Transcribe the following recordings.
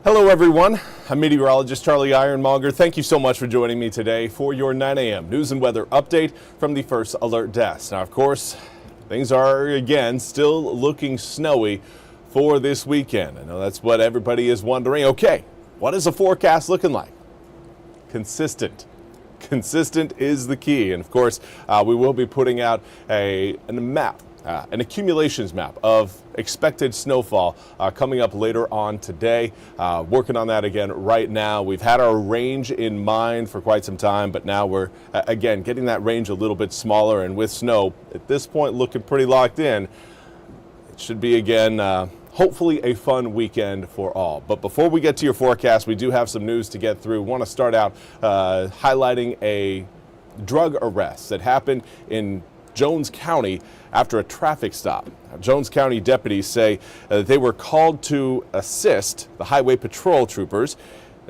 Hello everyone, I'm Meteorologist Charlie Ironmonger. Thank you so much for joining me today for your 9 a.m. news and weather update from the First Alert Desk. Now, of course, things are again still looking snowy for this weekend. I know that's what everybody is wondering. Okay, what is the forecast looking like? Consistent. Consistent is the key. And of course, we will be putting out a map. An accumulations map of expected snowfall coming up later on today. Working on that again right now. We've had our range in mind for quite some time, but now we're again getting that range a little bit smaller, and with snow at this point looking pretty locked in, it should be again hopefully a fun weekend for all. But before we get to your forecast, we do have some news to get through. We want to start out highlighting a drug arrest that happened in Jones County after a traffic stop. Jones County deputies say they were called to assist the highway patrol troopers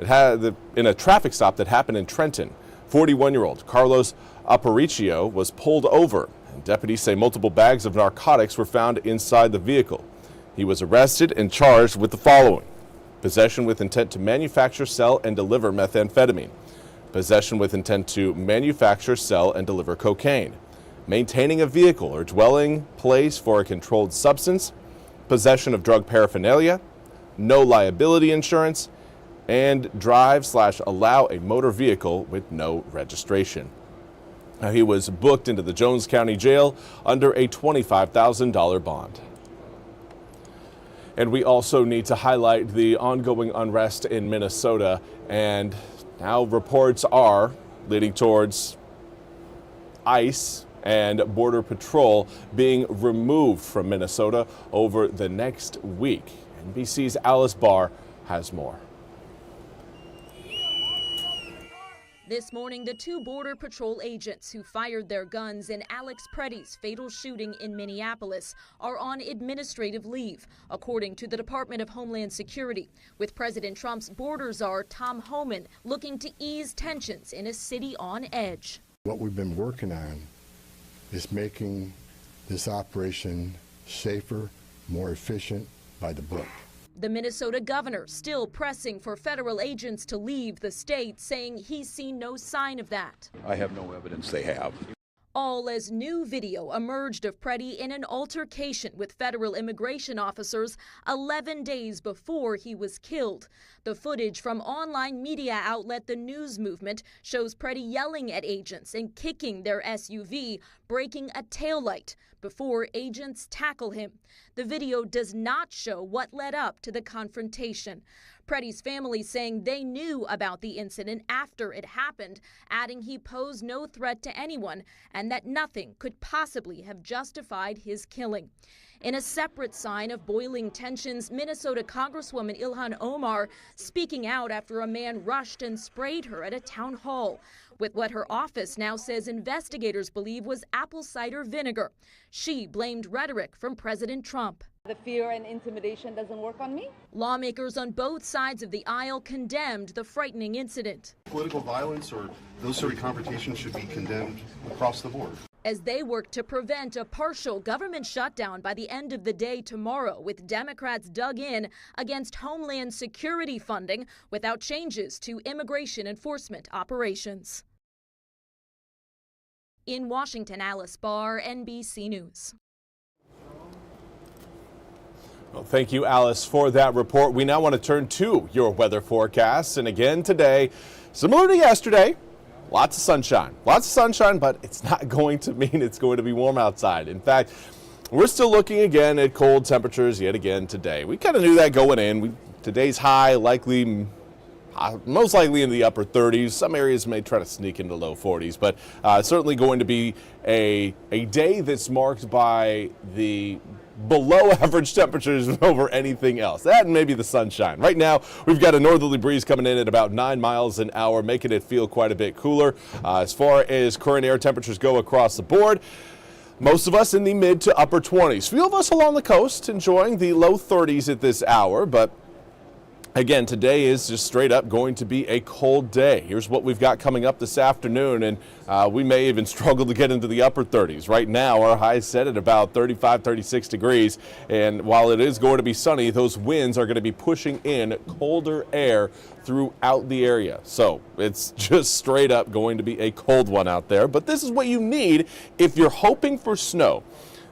in a traffic stop that happened in Trenton. 41-year-old Carlos Aparicio was pulled over, and deputies say multiple bags of narcotics were found inside the vehicle. He was arrested and charged with the following: possession with intent to manufacture, sell, and deliver methamphetamine, possession with intent to manufacture, sell, and deliver cocaine, maintaining a vehicle or dwelling place for a controlled substance, possession of drug paraphernalia, no liability insurance, and drive/allow a motor vehicle with no registration. Now, he was booked into the Jones County Jail under a $25,000 bond. And we also need to highlight the ongoing unrest in Minnesota, and now reports are leading towards ICE and Border Patrol being removed from Minnesota over the next week. NBC's Alice Barr has more. This morning, the two Border Patrol agents who fired their guns in Alex Preddy's fatal shooting in Minneapolis are on administrative leave, according to the Department of Homeland Security, with President Trump's border czar Tom Homan looking to ease tensions in a city on edge. What we've been working on is making this operation safer, more efficient, by the book. The Minnesota governor still pressing for federal agents to leave the state, saying he's seen no sign of that. I have no evidence they have. All as new video emerged of Preddy in an altercation with federal immigration officers 11 days before he was killed. The footage from online media outlet The News Movement shows Preddy yelling at agents and kicking their SUV, breaking a taillight before agents tackle him. The video does not show what led up to the confrontation. Preddy's family saying they knew about the incident after it happened, adding he posed no threat to anyone and that nothing could possibly have justified his killing. In a separate sign of boiling tensions, Minnesota Congresswoman Ilhan Omar speaking out after a man rushed and sprayed her at a town hall with what her office now says investigators believe was apple cider vinegar. She blamed rhetoric from President Trump. The fear and intimidation doesn't work on me. Lawmakers on both sides of the aisle condemned the frightening incident. Political violence or those sort of confrontations should be condemned across the board, as they work to prevent a partial government shutdown by the end of the day tomorrow, with Democrats dug in against Homeland Security funding without changes to immigration enforcement operations. In Washington, Alice Barr, NBC News. Well, thank you, Alice, for that report. We now want to turn to your weather forecasts. And again today, similar to yesterday, lots of sunshine. Lots of sunshine, but it's not going to mean it's going to be warm outside. In fact, we're still looking again at cold temperatures yet again today. We kind of knew that going in. Today's high most likely in the upper 30s. Some areas may try to sneak into low 40s, but certainly going to be a day that's marked by the below average temperatures over anything else. That and maybe the sunshine. Right now, we've got a northerly breeze coming in at about 9 miles an hour, making it feel quite a bit cooler. As far as current air temperatures go across the board, most of us in the mid to upper 20s. Few of us along the coast enjoying the low 30s at this hour, but Again, today is just straight up going to be a cold day. Here's what we've got coming up this afternoon, and we may even struggle to get into the upper 30s. Right now, our high is set at about 35, 36 degrees, and while it is going to be sunny, those winds are going to be pushing in colder air throughout the area. So it's just straight up going to be a cold one out there, but this is what you need if you're hoping for snow.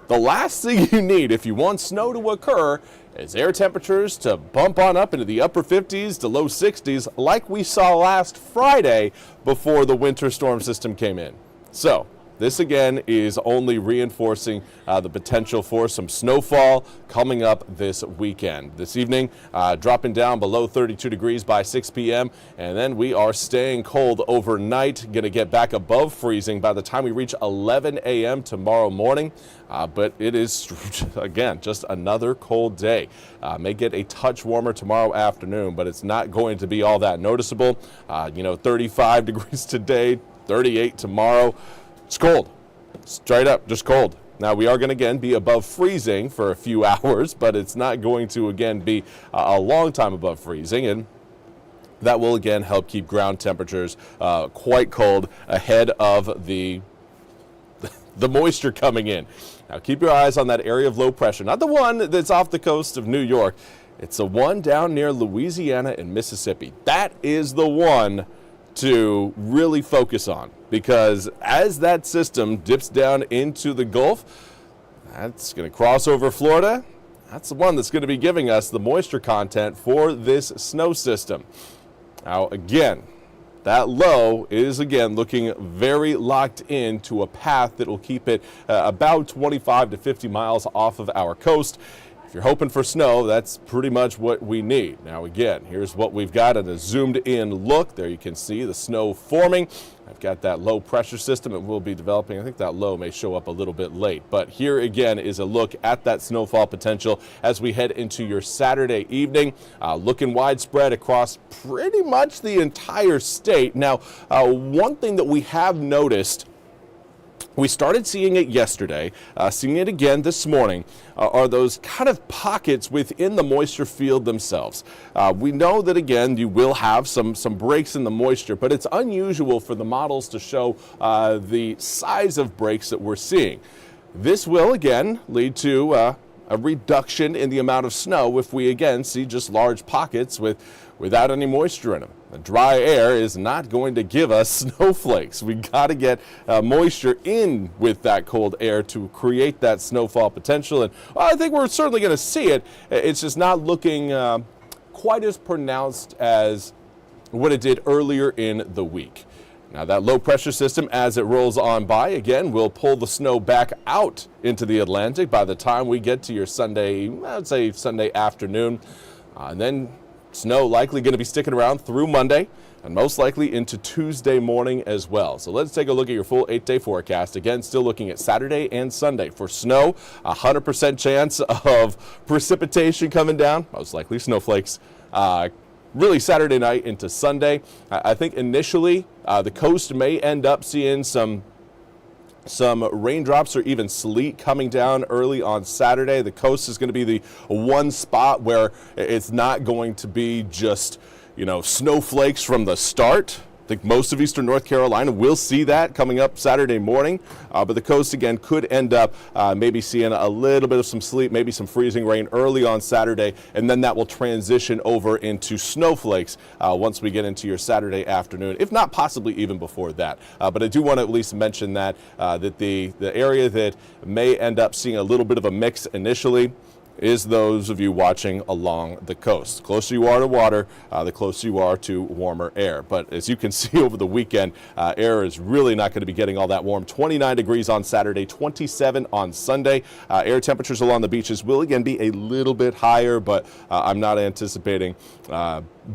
The last thing you need if you want snow to occur is air temperatures to bump on up into the upper 50s to low 60s like we saw last Friday before the winter storm system came in. So this again is only reinforcing the potential for some snowfall coming up this weekend. This evening, dropping down below 32 degrees by 6 p.m. and then we are staying cold overnight, going to get back above freezing by the time we reach 11 a.m. tomorrow morning. But it is, again, just another cold day. May get a touch warmer tomorrow afternoon, but it's not going to be all that noticeable. 35 degrees today, 38 tomorrow. It's cold, straight up, just cold. Now, we are going to, again, be above freezing for a few hours, but it's not going to, again, be a long time above freezing, and that will, again, help keep ground temperatures quite cold ahead of the moisture coming in. Now, keep your eyes on that area of low pressure, not the one that's off the coast of New York. It's the one down near Louisiana and Mississippi. That is the one to really focus on, because as that system dips down into the Gulf, that's going to cross over Florida. That's the one that's going to be giving us the moisture content for this snow system. Now, again, that low is, again, looking very locked into a path that will keep it about 25 to 50 miles off of our coast. If you're hoping for snow, that's pretty much what we need. Now, again, here's what we've got in a zoomed-in look. There you can see the snow forming. I've got that low pressure system that will be developing. I think that low may show up a little bit late. But here, again, is a look at that snowfall potential as we head into your Saturday evening. Looking widespread across pretty much the entire state. Now, one thing that we have noticed, we started seeing it yesterday, seeing it again this morning, are those kind of pockets within the moisture field themselves. We know that, again, you will have some breaks in the moisture, but it's unusual for the models to show the size of breaks that we're seeing. This will, again, lead to a reduction in the amount of snow if we, again, see just large pockets without any moisture in them. The dry air is not going to give us snowflakes. We got to get moisture in with that cold air to create that snowfall potential. And I think we're certainly going to see it. It's just not looking quite as pronounced as what it did earlier in the week. Now, that low pressure system, as it rolls on by, again, will pull the snow back out into the Atlantic by the time we get to your Sunday, I would say Sunday afternoon. And then snow likely going to be sticking around through Monday and most likely into Tuesday morning as well. So let's take a look at your full 8-day forecast. Again, still looking at Saturday and Sunday for snow, 100% chance of precipitation coming down, most likely snowflakes. Really Saturday night into Sunday. I think initially the coast may end up seeing some raindrops or even sleet coming down early on Saturday. The coast is going to be the one spot where it's not going to be just, snowflakes from the start. I think most of eastern North Carolina will see that coming up Saturday morning, but the coast again could end up maybe seeing a little bit of some sleet, maybe some freezing rain early on Saturday, and then that will transition over into snowflakes once we get into your Saturday afternoon, if not possibly even before that. But I do want to at least mention that the area that may end up seeing a little bit of a mix initially is those of you watching along the coast. The closer you are to water, the closer you are to warmer air. But as you can see over the weekend, air is really not going to be getting all that warm. 29 degrees on Saturday, 27 on Sunday. Air temperatures along the beaches will again be a little bit higher, but I'm not anticipating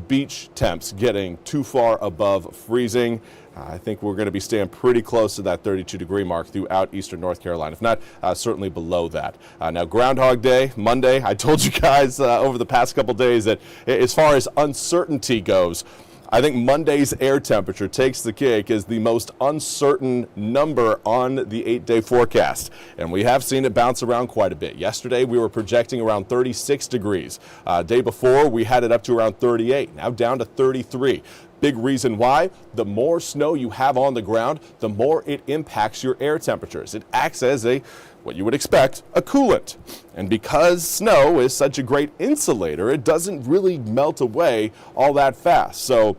beach temps getting too far above freezing. I think we're going to be staying pretty close to that 32-degree mark throughout eastern North Carolina, if not certainly below that. Now, Groundhog Day, Monday, I told you guys over the past couple days that as far as uncertainty goes, I think Monday's air temperature takes the cake as the most uncertain number on the 8-day forecast. And we have seen it bounce around quite a bit. Yesterday, we were projecting around 36 degrees. Day before, we had it up to around 38, now down to 33. Big reason why: the more snow you have on the ground, the more it impacts your air temperatures. It acts as what you would expect, a coolant. And because snow is such a great insulator, it doesn't really melt away all that fast. So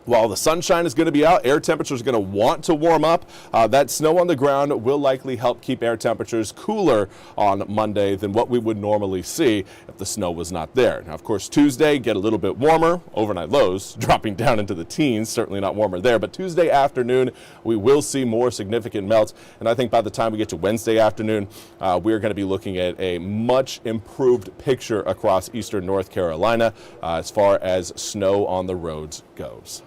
while the sunshine is going to be out, air temperatures are going to want to warm up. That snow on the ground will likely help keep air temperatures cooler on Monday than what we would normally see if the snow was not there. Now, of course, Tuesday, get a little bit warmer. Overnight lows dropping down into the teens, certainly not warmer there. But Tuesday afternoon, we will see more significant melts. And I think by the time we get to Wednesday afternoon, we're going to be looking at a much improved picture across eastern North Carolina as far as snow on the roads goes.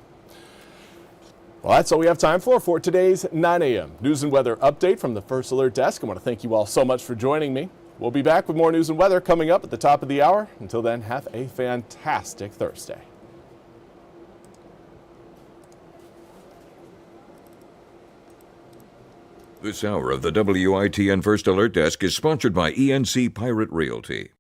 Well, that's all we have time for today's 9 a.m. news and weather update from the First Alert Desk. I want to thank you all so much for joining me. We'll be back with more news and weather coming up at the top of the hour. Until then, have a fantastic Thursday. This hour of the WITN First Alert Desk is sponsored by ENC Pirate Realty.